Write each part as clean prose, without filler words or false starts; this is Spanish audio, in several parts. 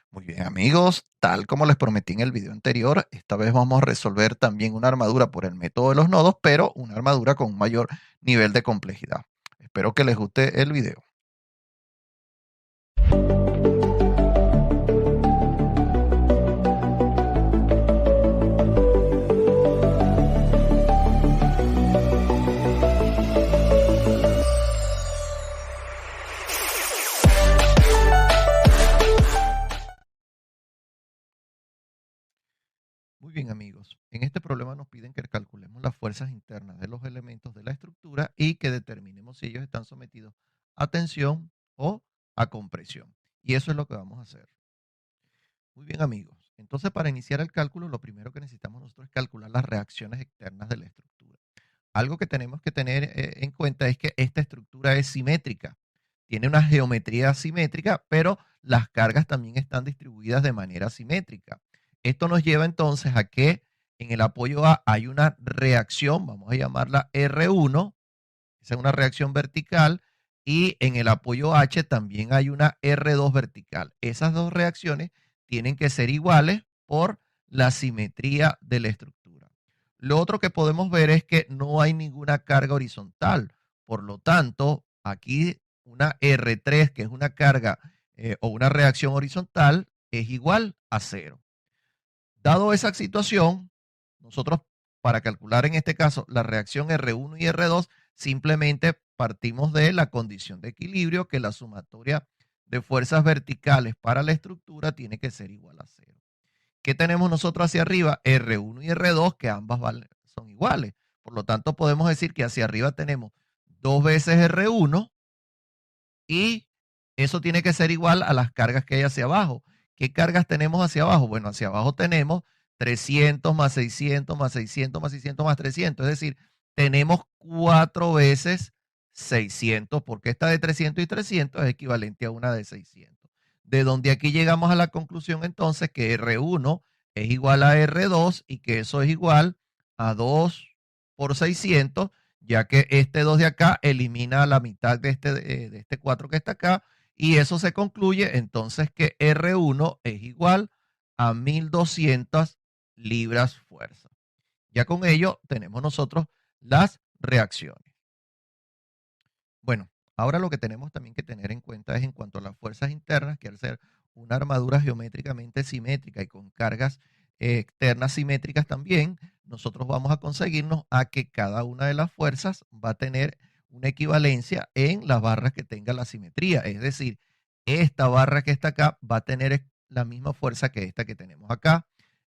Muy bien, amigos, tal como les prometí en el video anterior, esta vez vamos a resolver también una armadura por el método de los nodos, pero una armadura con un mayor nivel de complejidad. Espero que les guste el video. Muy bien, amigos. En este problema nos piden que calculemos las fuerzas internas de los elementos de la estructura y que determinemos si ellos están sometidos a tensión o a compresión. Y eso es lo que vamos a hacer. Muy bien, amigos. Entonces, para iniciar el cálculo, lo primero que necesitamos nosotros es calcular las reacciones externas de la estructura. Algo que tenemos que tener en cuenta es que esta estructura es simétrica. Tiene una geometría simétrica, pero las cargas también están distribuidas de manera simétrica. Esto nos lleva entonces a que en el apoyo A hay una reacción, vamos a llamarla R1, esa es una reacción vertical, y en el apoyo H también hay una R2 vertical. Esas dos reacciones tienen que ser iguales por la simetría de la estructura. Lo otro que podemos ver es que no hay ninguna carga horizontal. Por lo tanto, aquí una R3, que es una carga o una reacción horizontal, es igual a cero. Dado esa situación, nosotros para calcular en este caso la reacción R1 y R2, simplemente partimos de la condición de equilibrio, que la sumatoria de fuerzas verticales para la estructura tiene que ser igual a cero. ¿Qué tenemos nosotros hacia arriba? R1 y R2, que ambas son iguales. Por lo tanto, podemos decir que hacia arriba tenemos dos veces R1 y eso tiene que ser igual a las cargas que hay hacia abajo. ¿Qué cargas tenemos hacia abajo? Bueno, hacia abajo tenemos 300 más 600 más 600 más 600 más 300. Es decir, tenemos 4 veces 600, porque esta de 300 y 300 es equivalente a una de 600. De donde aquí llegamos a la conclusión entonces que R1 es igual a R2 y que eso es igual a 2 por 600, ya que este 2 de acá elimina la mitad de este 4 que está acá, y eso se concluye entonces que R1 es igual a 1200 libras fuerza. Ya con ello tenemos nosotros las reacciones. Bueno, ahora lo que tenemos también que tener en cuenta es en cuanto a las fuerzas internas, que al ser una armadura geométricamente simétrica y con cargas externas simétricas también, nosotros vamos a conseguirnos a que cada una de las fuerzas va a tener una equivalencia en las barras que tenga la simetría. Es decir, esta barra que está acá va a tener la misma fuerza que esta que tenemos acá.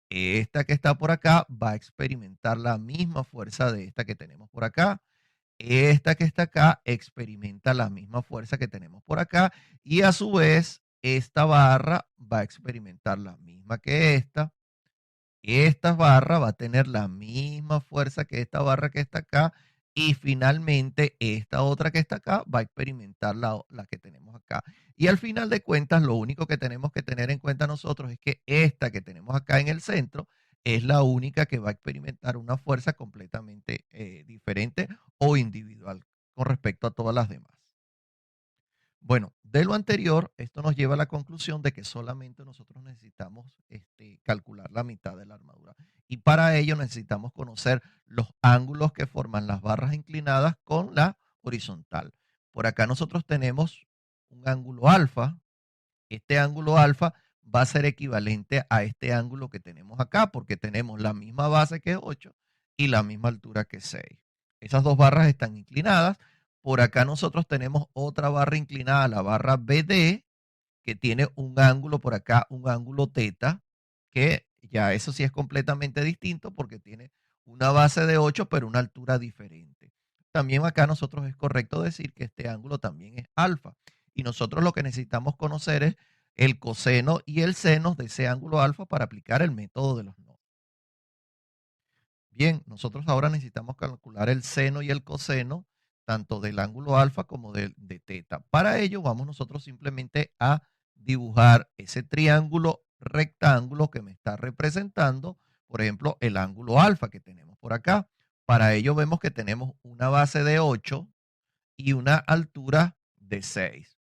Esta que está por acá va a experimentar la misma fuerza de esta que tenemos por acá. Esta que está acá experimenta la misma fuerza que tenemos por acá, y a su vez esta barra va a experimentar la misma que esta. Esta barra va a tener la misma fuerza que esta barra que está acá, y finalmente esta otra que está acá va a experimentar la que tenemos acá. Y al final de cuentas, lo único que tenemos que tener en cuenta nosotros es que esta que tenemos acá en el centro es la única que va a experimentar una fuerza completamente diferente o individual con respecto a todas las demás. Bueno, de lo anterior, esto nos lleva a la conclusión de que solamente nosotros necesitamos calcular la mitad de la armadura. Y para ello necesitamos conocer los ángulos que forman las barras inclinadas con la horizontal. Por acá nosotros tenemos un ángulo alfa. Este ángulo alfa va a ser equivalente a este ángulo que tenemos acá, porque tenemos la misma base que es 8 y la misma altura que es 6. Esas dos barras están inclinadas. Por acá nosotros tenemos otra barra inclinada, la barra BD, que tiene un ángulo por acá, un ángulo teta, que ya eso sí es completamente distinto porque tiene una base de 8, pero una altura diferente. También acá nosotros es correcto decir que este ángulo también es alfa. Y nosotros lo que necesitamos conocer es el coseno y el seno de ese ángulo alfa para aplicar el método de los nodos. Bien, nosotros ahora necesitamos calcular el seno y el coseno, tanto del ángulo alfa como de teta. Para ello vamos nosotros simplemente a dibujar ese triángulo rectángulo que me está representando, por ejemplo, el ángulo alfa que tenemos por acá. Para ello vemos que tenemos una base de 8 y una altura de 6.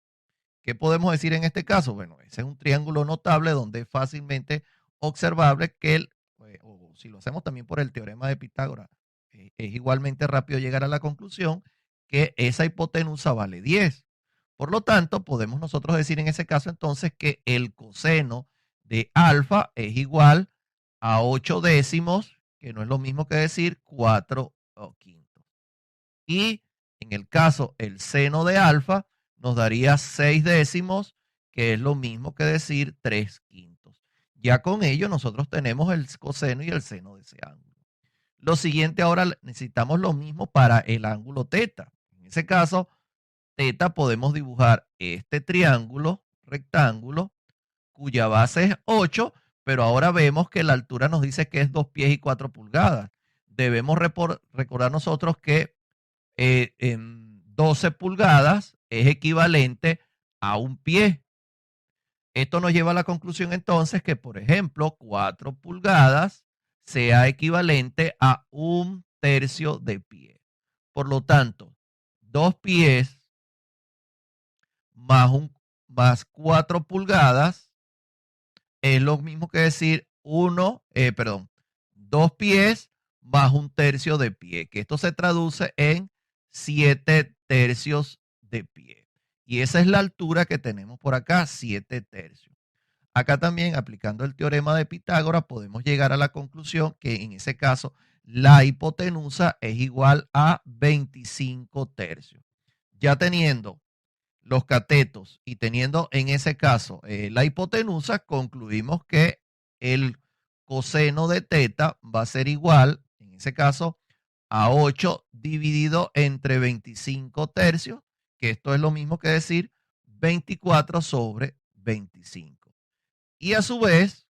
¿Qué podemos decir en este caso? Bueno, ese es un triángulo notable donde es fácilmente observable que o si lo hacemos también por el teorema de Pitágoras, es igualmente rápido llegar a la conclusión que esa hipotenusa vale 10. Por lo tanto, podemos nosotros decir en ese caso entonces que el coseno de alfa es igual a 8 décimos, que no es lo mismo que decir 4 quintos. Y en el caso, el seno de alfa nos daría 6 décimos, que es lo mismo que decir 3 quintos. Ya con ello nosotros tenemos el coseno y el seno de ese ángulo. Lo siguiente ahora necesitamos lo mismo para el ángulo teta. En ese caso, teta podemos dibujar este triángulo rectángulo cuya base es 8, pero ahora vemos que la altura nos dice que es 2 pies y 4 pulgadas. Debemos recordar nosotros que en 12 pulgadas es equivalente a un pie. Esto nos lleva a la conclusión entonces que, por ejemplo, 4 pulgadas sea equivalente a un tercio de pie. Por lo tanto, 2 pies más 4 pulgadas es lo mismo que decir 2 pies más un tercio de pie, que esto se traduce en 7 tercios de pie. Y esa es la altura que tenemos por acá, 7 tercios. Acá también, aplicando el teorema de Pitágoras, podemos llegar a la conclusión que en ese caso la hipotenusa es igual a 25 tercios. Ya teniendo los catetos y teniendo en ese caso la hipotenusa, concluimos que el coseno de teta va a ser igual, en ese caso, a 8 dividido entre 25 tercios, que esto es lo mismo que decir 24 sobre 25. Y a su vez,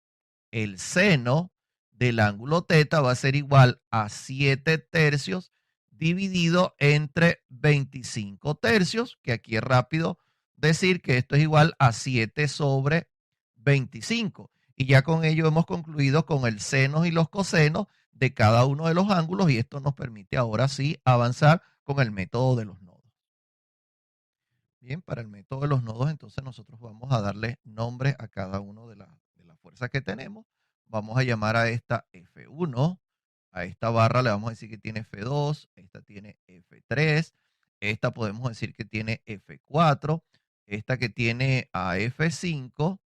el seno del ángulo teta va a ser igual a 7 tercios dividido entre 25 tercios, que aquí es rápido decir que esto es igual a 7 sobre 25. Y ya con ello hemos concluido con el seno y los cosenos de cada uno de los ángulos y esto nos permite ahora sí avanzar con el método de los nodos. Bien, para el método de los nodos, entonces nosotros vamos a darle nombre a cada uno de las fuerzas que tenemos. Vamos a llamar a esta F1, a esta barra le vamos a decir que tiene F2, esta tiene F3, esta podemos decir que tiene F4, esta que tiene a F5,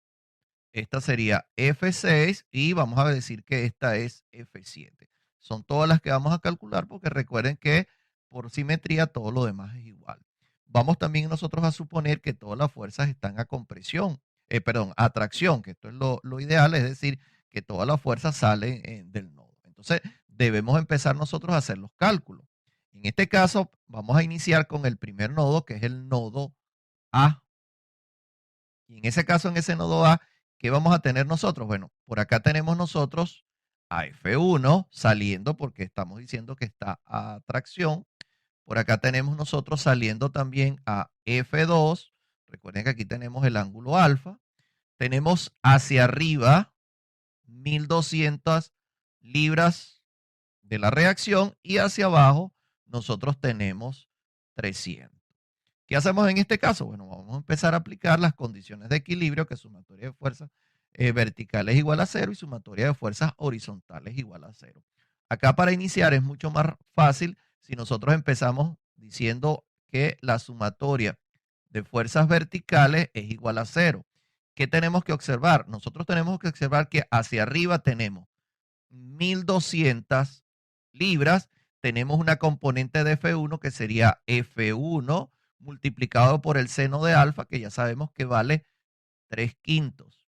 esta sería F6 y vamos a decir que esta es F7. Son todas las que vamos a calcular porque recuerden que por simetría todo lo demás es igual. Vamos también nosotros a suponer que todas las fuerzas están a compresión, a tracción, que esto es lo ideal, es decir, que todas las fuerzas salen del nodo. Entonces, debemos empezar nosotros a hacer los cálculos. En este caso, vamos a iniciar con el primer nodo, que es el nodo A. Y en ese caso, en ese nodo A, ¿qué vamos a tener nosotros? Bueno, por acá tenemos nosotros a F1 saliendo porque estamos diciendo que está a tracción. Por acá tenemos nosotros saliendo también a F2. Recuerden que aquí tenemos el ángulo alfa. Tenemos hacia arriba 1200 libras de la reacción y hacia abajo nosotros tenemos 300. ¿Qué hacemos en este caso? Bueno, vamos a empezar a aplicar las condiciones de equilibrio, que sumatoria de fuerzas verticales es igual a 0 y sumatoria de fuerzas horizontales es igual a 0. Acá para iniciar es mucho más fácil si nosotros empezamos diciendo que la sumatoria de fuerzas verticales es igual a 0. ¿Qué tenemos que observar? Nosotros tenemos que observar que hacia arriba tenemos 1200 libras, tenemos una componente de F1 que sería F1 multiplicado por el seno de alfa, que ya sabemos que vale 3 quintos.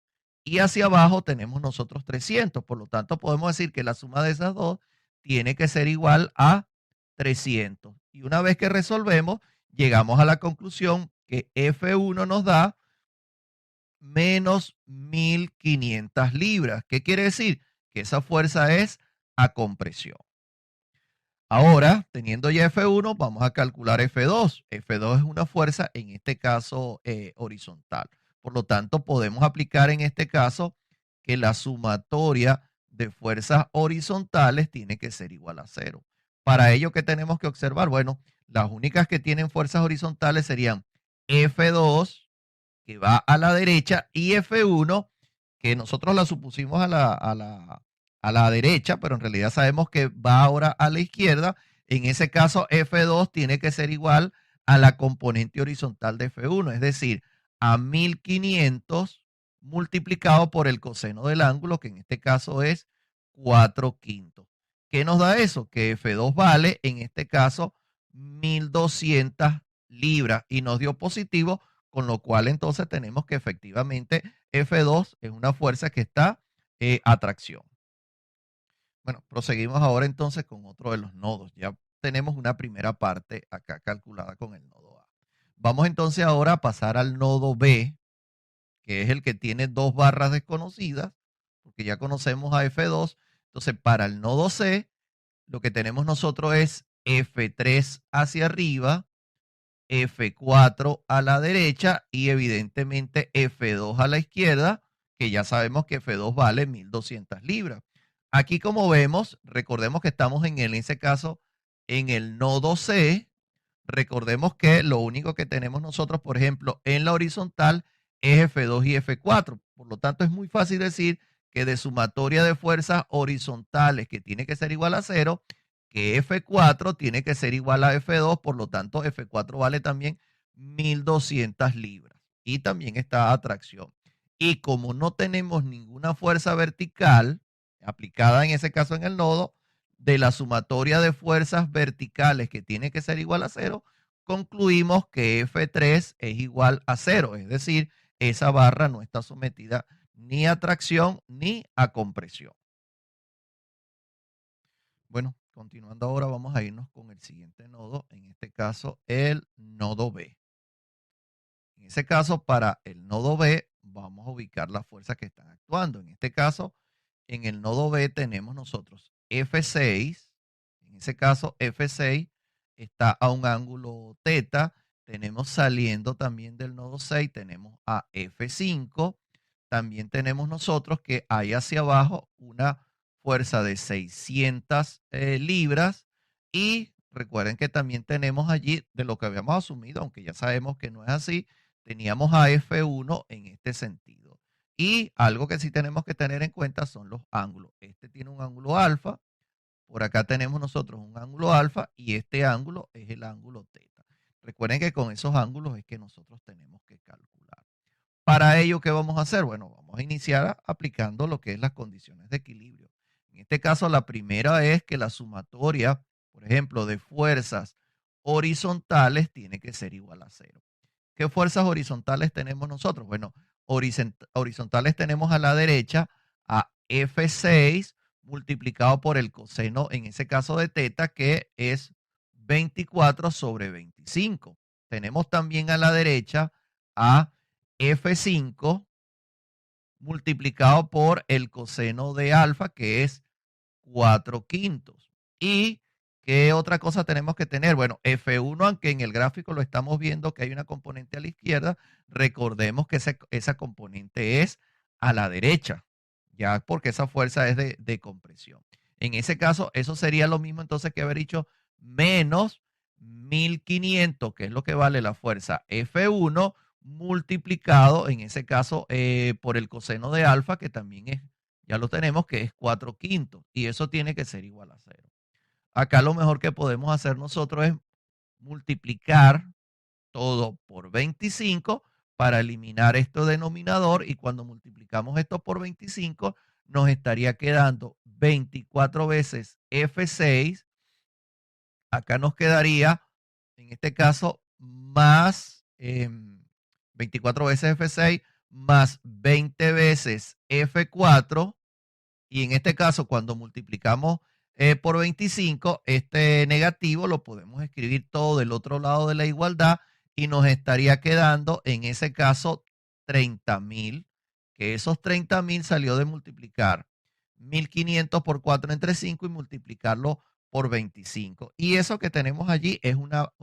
Y hacia abajo tenemos nosotros 300, por lo tanto podemos decir que la suma de esas dos tiene que ser igual a 300. Y una vez que resolvemos, llegamos a la conclusión que F1 nos da menos 1500 libras. ¿Qué quiere decir? Que esa fuerza es a compresión. Ahora, teniendo ya F1, vamos a calcular F2. F2 es una fuerza, en este caso, horizontal. Por lo tanto, podemos aplicar en este caso que la sumatoria de fuerzas horizontales tiene que ser igual a 0. Para ello, ¿qué tenemos que observar? Bueno, las únicas que tienen fuerzas horizontales serían F2 que va a la derecha, y F1, que nosotros la supusimos a la derecha, pero en realidad sabemos que va ahora a la izquierda. En ese caso, F2 tiene que ser igual a la componente horizontal de F1, es decir, a 1500 multiplicado por el coseno del ángulo, que en este caso es 4/5. ¿Qué nos da eso? Que F2 vale, en este caso, 1200 libras y nos dio positivo, con lo cual entonces tenemos que efectivamente F2 es una fuerza que está a tracción. Bueno, proseguimos ahora entonces con otro de los nodos. Ya tenemos una primera parte acá calculada con el nodo A. Vamos entonces ahora a pasar al nodo B, que es el que tiene dos barras desconocidas, porque ya conocemos a F2. Entonces, para el nodo C, lo que tenemos nosotros es F3 hacia arriba, F4 a la derecha y evidentemente F2 a la izquierda, que ya sabemos que F2 vale 1200 libras. Aquí, como vemos, recordemos que estamos en ese caso en el nodo C. Recordemos que lo único que tenemos nosotros, por ejemplo, en la horizontal es F2 y F4. Por lo tanto, es muy fácil decir que de sumatoria de fuerzas horizontales, que tiene que ser igual a 0, que F4 tiene que ser igual a F2, por lo tanto F4 vale también 1200 libras y también está a tracción. Y como no tenemos ninguna fuerza vertical aplicada en ese caso en el nodo, de la sumatoria de fuerzas verticales, que tiene que ser igual a 0, concluimos que F3 es igual a 0, es decir, esa barra no está sometida ni a tracción ni a compresión. Bueno, continuando ahora, vamos a irnos con el siguiente nodo, en este caso el nodo B. En ese caso, para el nodo B, vamos a ubicar las fuerzas que están actuando. En este caso, en el nodo B tenemos nosotros F6. En ese caso, F6 está a un ángulo teta. Tenemos saliendo también del nodo 6, tenemos a F5. También tenemos nosotros que hay hacia abajo una fuerza de 600 libras. Y recuerden que también tenemos allí, de lo que habíamos asumido, aunque ya sabemos que no es así, teníamos a F1 en este sentido. Y algo que sí tenemos que tener en cuenta son los ángulos. Este tiene un ángulo alfa, por acá tenemos nosotros un ángulo alfa y este ángulo es el ángulo teta. Recuerden que con esos ángulos es que nosotros tenemos que calcular. Para ello, ¿qué vamos a hacer? Bueno, vamos a iniciar aplicando lo que es las condiciones de equilibrio. En este caso, la primera es que la sumatoria, por ejemplo, de fuerzas horizontales tiene que ser igual a 0. ¿Qué fuerzas horizontales tenemos nosotros? Bueno, horizontales tenemos a la derecha a F6 multiplicado por el coseno, en ese caso de teta, que es 24 sobre 25. Tenemos también a la derecha a F5 multiplicado por el coseno de alfa, que es 4/5. ¿Y qué otra cosa tenemos que tener? Bueno, F1, aunque en el gráfico lo estamos viendo que hay una componente a la izquierda, recordemos que esa componente es a la derecha, ya porque esa fuerza es de compresión. En ese caso, eso sería lo mismo entonces que haber dicho menos 1500, que es lo que vale la fuerza F1, multiplicado en ese caso por el coseno de alfa, que también es, ya lo tenemos, que es 4/5, y eso tiene que ser igual a 0. Acá lo mejor que podemos hacer nosotros es multiplicar todo por 25 para eliminar este denominador, y cuando multiplicamos esto por 25 nos estaría quedando 24 veces F6. Acá nos quedaría, en este caso, más 24 veces F6 más 20 veces F4. Y en este caso, cuando multiplicamos por 25, este negativo lo podemos escribir todo del otro lado de la igualdad y nos estaría quedando, en ese caso, 30.000, que esos 30.000 salió de multiplicar 1500 por 4 entre 5 y multiplicarlo por 25. Y eso que tenemos allí es una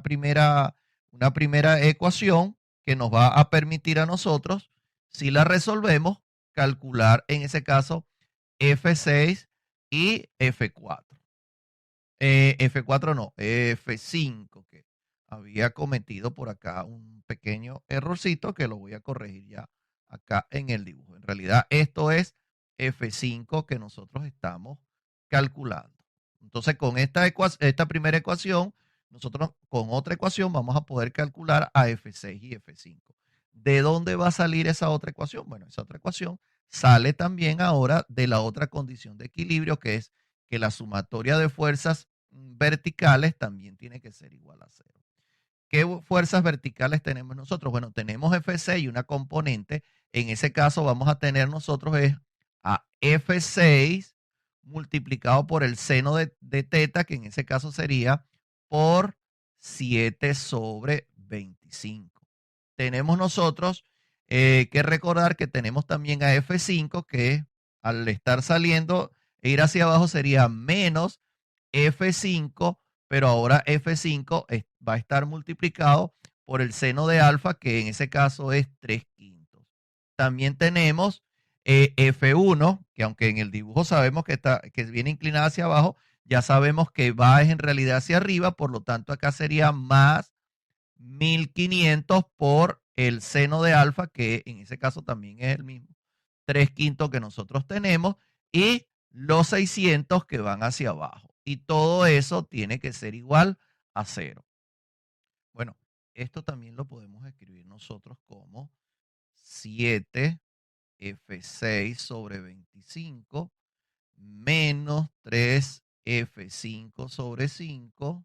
primera ecuación que nos va a permitir a nosotros, si la resolvemos, calcular en ese caso F6 y F4. F4 no, F5. había cometido por acá un pequeño errorcito que lo voy a corregir ya acá en el dibujo. En realidad esto es F5 que nosotros estamos calculando. Entonces con esta primera ecuación, nosotros con otra ecuación vamos a poder calcular a F6 y F5. ¿De dónde va a salir esa otra ecuación? Bueno, esa otra ecuación sale también ahora de la otra condición de equilibrio, que es que la sumatoria de fuerzas verticales también tiene que ser igual a cero. ¿Qué fuerzas verticales tenemos nosotros? Bueno, tenemos F6 y una componente. En ese caso vamos a tener nosotros es a F6 multiplicado por el seno de teta, que en ese caso sería por 7 sobre 25. Tenemos nosotros que recordar que tenemos también a F5, que al estar saliendo e ir hacia abajo sería menos F5, pero ahora F5 va a estar multiplicado por el seno de alfa, que en ese caso es 3/5. También tenemos F1, que aunque en el dibujo sabemos que viene inclinada hacia abajo, ya sabemos que va en realidad hacia arriba, por lo tanto acá sería más 1500 por el seno de alfa, que en ese caso también es el mismo 3/5 que nosotros tenemos, y los 600 que van hacia abajo. Y todo eso tiene que ser igual a 0. Bueno, esto también lo podemos escribir nosotros como 7F6 sobre 25 menos 3F5 sobre 5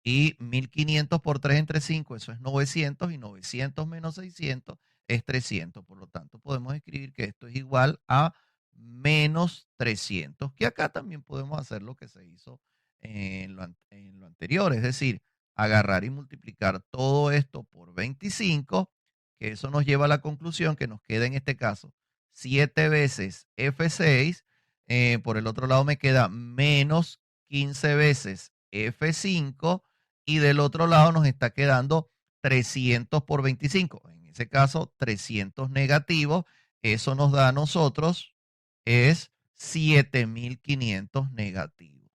y 1500 por 3 entre 5, eso es 900, y 900 menos 600 es 300. Por lo tanto, podemos escribir que esto es igual a menos 300, que acá también podemos hacer lo que se hizo en lo anterior, es decir, agarrar y multiplicar todo esto por 25, que eso nos lleva a la conclusión que nos queda en este caso 7 veces F6, por el otro lado me queda menos 15 veces F5, y del otro lado nos está quedando 300 por 25. En ese caso, 300 negativos. Eso nos da a nosotros es 7500 negativos.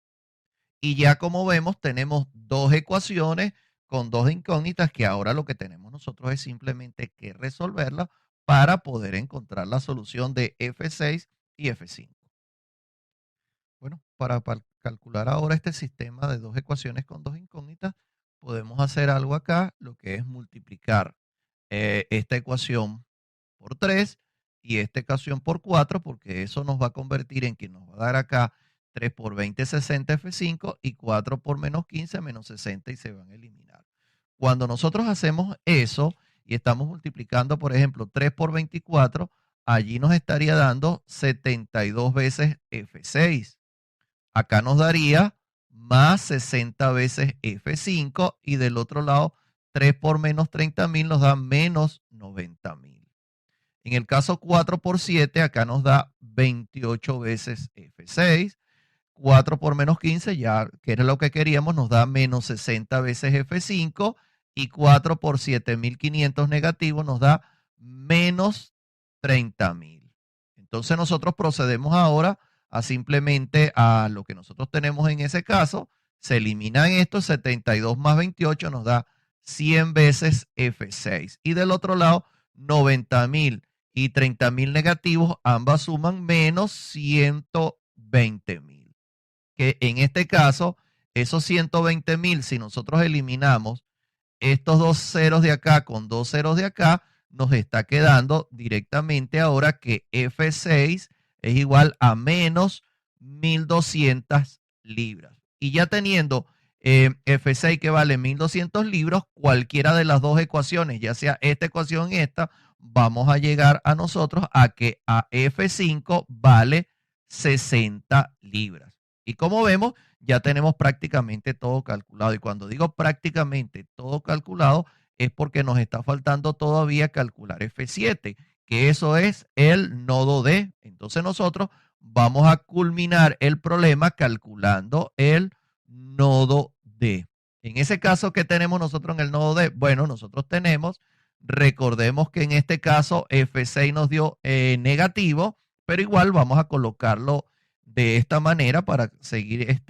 Y ya como vemos, tenemos dos ecuaciones con dos incógnitas que ahora lo que tenemos nosotros es simplemente que resolverlas para poder encontrar la solución de F6 y F5. Bueno, para calcular ahora este sistema de dos ecuaciones con dos incógnitas, podemos hacer algo acá, lo que es multiplicar esta ecuación por 3 y esta ecuación por 4, porque eso nos va a convertir en que nos va a dar acá 3 por 20, 60 F5, y 4 por menos 15, menos 60, y se van a eliminar. Cuando nosotros hacemos eso y estamos multiplicando, por ejemplo, 3 por 24, allí nos estaría dando 72 veces F6. Acá nos daría más 60 veces F5, y del otro lado 3 por menos 30.000 nos da menos 90.000. En el caso 4 por 7, acá nos da 28 veces F6. 4 por menos 15, ya que era lo que queríamos, nos da menos 60 veces F5, y 4 por 7500 negativo nos da menos 30.000. Entonces nosotros procedemos ahora a simplemente a lo que nosotros tenemos en ese caso, se eliminan estos, 72 más 28 nos da 100 veces F6. Y del otro lado, 90.000 y 30.000 negativos, ambas suman menos 120.000. Que en este caso, esos 120.000, si nosotros eliminamos estos dos ceros de acá con dos ceros de acá, nos está quedando directamente ahora que F6 es igual a menos 1.200 libras. Y ya teniendo F6 que vale 1.200 libras, cualquiera de las dos ecuaciones, ya sea esta ecuación y esta, vamos a llegar a nosotros a que a F5 vale 60 libras. Y como vemos, ya tenemos prácticamente todo calculado. Y cuando digo prácticamente todo calculado, es porque nos está faltando todavía calcular F7, que eso es el nodo D. Entonces nosotros vamos a culminar el problema calculando el nodo D. En ese caso, ¿qué tenemos nosotros en el nodo D? Bueno, nosotros tenemos, recordemos que en este caso F6 nos dio negativo, pero igual vamos a colocarlo de esta manera para seguir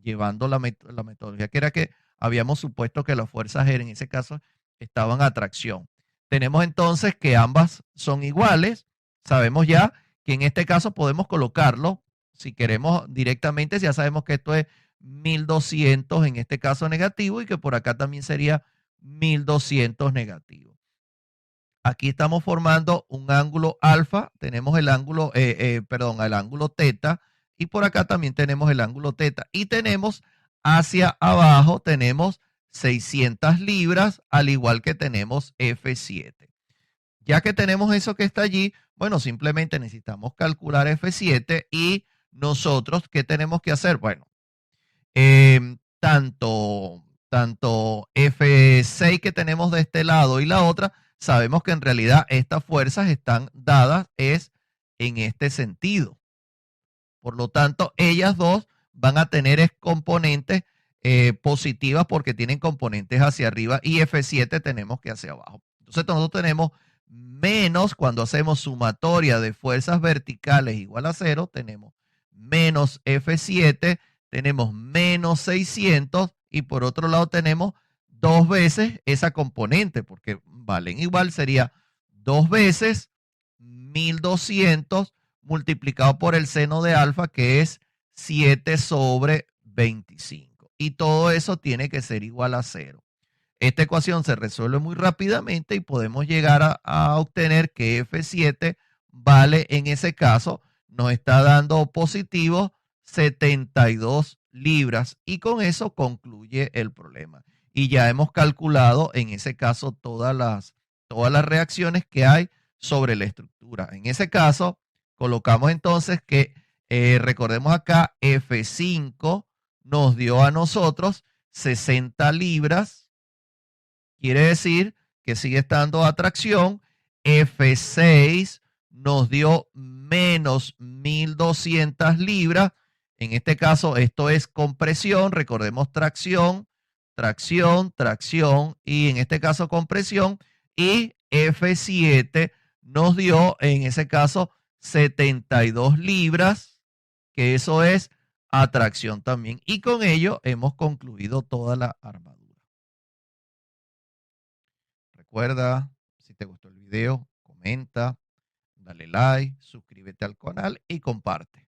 llevando la metodología, que era que habíamos supuesto que las fuerzas G en ese caso estaban a tracción. Tenemos entonces que ambas son iguales. Sabemos ya que en este caso podemos colocarlo, si queremos directamente, ya sabemos que esto es 1200 en este caso negativo y que por acá también sería 1200 negativo. Aquí estamos formando un ángulo alfa, tenemos el ángulo, el ángulo teta, y por acá también tenemos el ángulo teta. Y tenemos hacia abajo, tenemos 600 libras, al igual que tenemos F7. Ya que tenemos eso que está allí, bueno, simplemente necesitamos calcular F7 y nosotros, ¿qué tenemos que hacer? Bueno, tanto F6 que tenemos de este lado y la otra, sabemos que en realidad estas fuerzas están dadas es en este sentido. Por lo tanto, ellas dos van a tener componentes positivas porque tienen componentes hacia arriba y F7 tenemos que hacia abajo. Entonces nosotros tenemos menos, cuando hacemos sumatoria de fuerzas verticales igual a 0, tenemos menos F7, tenemos menos 600 y por otro lado tenemos dos veces esa componente, porque valen igual, sería dos veces 1200 multiplicado por el seno de alfa, que es 7 sobre 25. Y todo eso tiene que ser igual a 0. Esta ecuación se resuelve muy rápidamente y podemos llegar a obtener que F7 vale, en ese caso, nos está dando positivo 72 libras y con eso concluye el problema. Y ya hemos calculado en ese caso todas las reacciones que hay sobre la estructura. En ese caso, colocamos entonces que, recordemos acá, F5 nos dio a nosotros 60 libras, quiere decir que sigue estando atracción. F6 nos dio menos 1200 libras. En este caso, esto es compresión. Recordemos tracción, tracción, tracción y en este caso compresión. Y F7 nos dio en ese caso 72 libras, que eso es atracción también. Y con ello hemos concluido toda la armadura. Recuerda, si te gustó el video, comenta, dale like, suscríbete al canal y comparte.